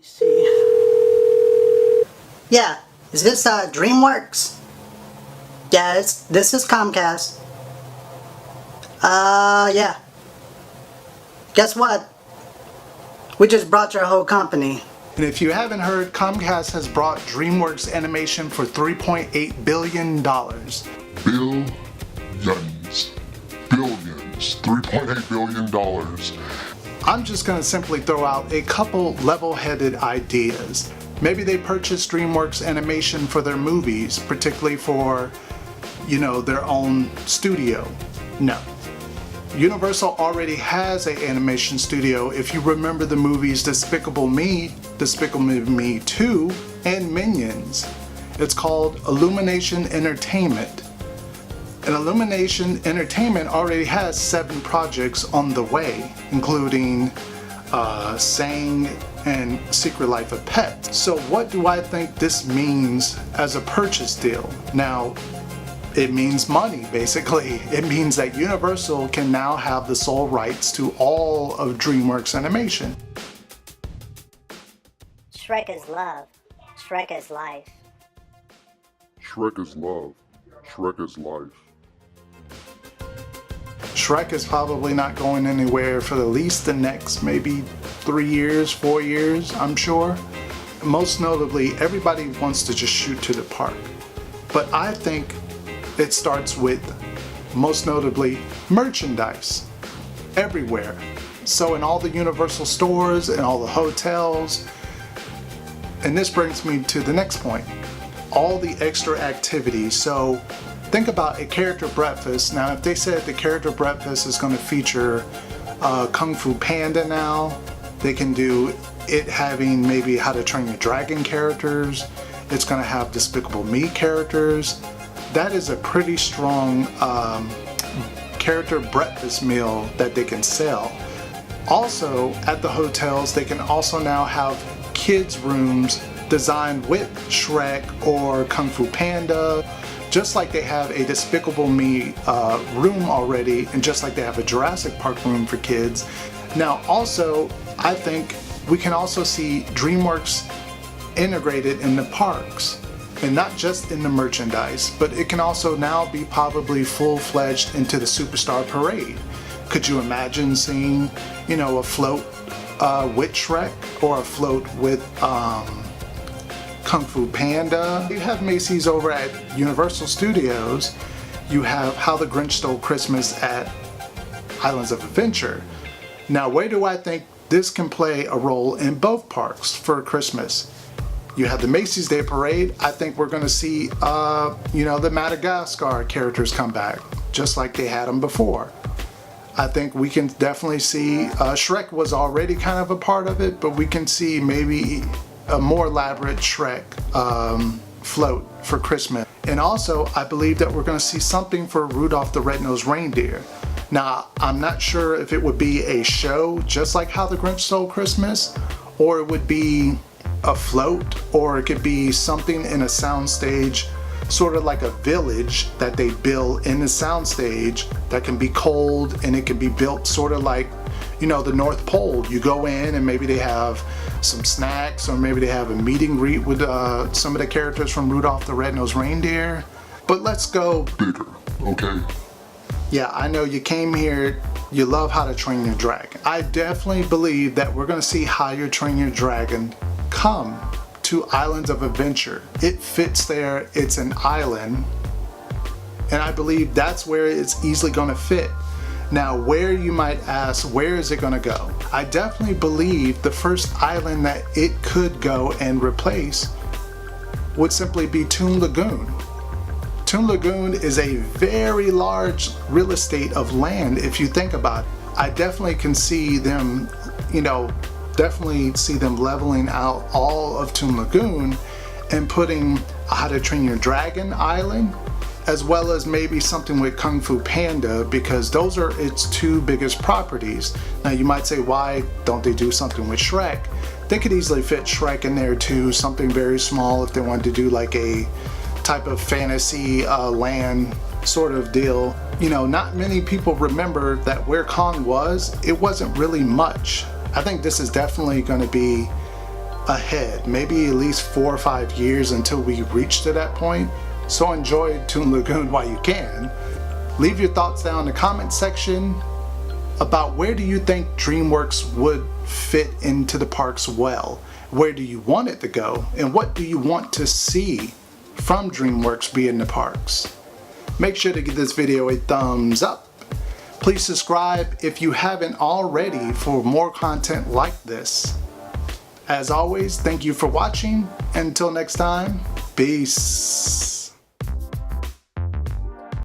See. Yeah, is this Dreamworks? Yeah, this is Comcast. Yeah. Guess what? We just brought your whole company. And if you haven't heard, Comcast has brought Dreamworks Animation for $3.8 billion. Billions. Billions. $3.8 billion. I'm just going to simply throw out a couple level-headed ideas. Maybe they purchased Dreamworks Animation for their movies, particularly for, their own studio. No. Universal already has an animation studio. If you remember the movies Despicable Me, Despicable Me 2, and Minions. It's called Illumination Entertainment. And Illumination Entertainment already has 7 projects on the way, including Sang and Secret Life of Pets. So what do I think this means as a purchase deal? Now, it means money, basically. It means that Universal can now have the sole rights to all of DreamWorks Animation. Shrek is love. Shrek is life. Shrek is love. Shrek is life. Shrek is probably not going anywhere for at least the next maybe 3 years, 4 years, I'm sure. Most notably, everybody wants to just shoot to the park. But I think it starts with, most notably, merchandise everywhere. So in all the Universal stores and all the hotels. And this brings me to the next point. All the extra activities. So think about a character breakfast. Now if they said the character breakfast is going to feature Kung Fu Panda now, they can do it having maybe How to Train Your Dragon characters. It's going to have Despicable Me characters. That is a pretty strong character breakfast meal that they can sell. Also, at the hotels, they can also now have kids' rooms designed with Shrek or Kung Fu Panda, just like they have a Despicable Me room already, and just like they have a Jurassic Park room for kids. Now, also, I think we can also see DreamWorks integrated in the parks. And not just in the merchandise, but it can also now be probably full-fledged into the Superstar Parade. Could you imagine seeing, a float with Shrek, or a float with Kung Fu Panda? You have Macy's over at Universal Studios. You have How the Grinch Stole Christmas at Islands of Adventure. Now, where do I think this can play a role in both parks for Christmas? You have the Macy's Day Parade. I think we're going to see, the Madagascar characters come back, just like they had them before. I think we can definitely see, Shrek was already kind of a part of it, but we can see maybe a more elaborate Shrek float for Christmas. And also, I believe that we're going to see something for Rudolph the Red-Nosed Reindeer. Now, I'm not sure if it would be a show, just like How the Grinch Stole Christmas, or it would be a float, or it could be something in a soundstage, sort of like a village that they build in the soundstage that can be cold, and it can be built sort of like, the North Pole. You go in and maybe they have some snacks, or maybe they have a meet and greet with some of the characters from Rudolph the Red-Nosed Reindeer. But let's go bigger, okay? Yeah, I know you came here, you love How to Train Your Dragon. I definitely believe that we're going to see How to Train Your Dragon come to Islands of Adventure. It fits there, it's an island, and I believe that's where it's easily going to fit. Now, where, you might ask, where is it going to go? I definitely believe the first island that it could go and replace would simply be Toon Lagoon. Toon Lagoon is a very large real estate of land if you think about it. I definitely can see them, definitely see them leveling out all of Toon Lagoon and putting a How to Train Your Dragon island, as well as maybe something with Kung Fu Panda, because those are its 2 biggest properties. Now you might say, why don't they do something with Shrek? They could easily fit Shrek in there too, something very small if they wanted to do like a type of fantasy land sort of deal. Not many people remember that where Kong was, it wasn't really much. I think this is definitely going to be ahead, maybe at least 4 or 5 years until we reach to that point. So enjoy Toon Lagoon while you can. Leave your thoughts down in the comment section about where do you think DreamWorks would fit into the parks well. Where do you want it to go? And what do you want to see from DreamWorks be in the parks? Make sure to give this video a thumbs up. Please subscribe if you haven't already for more content like this. As always, thank you for watching. Until next time, peace.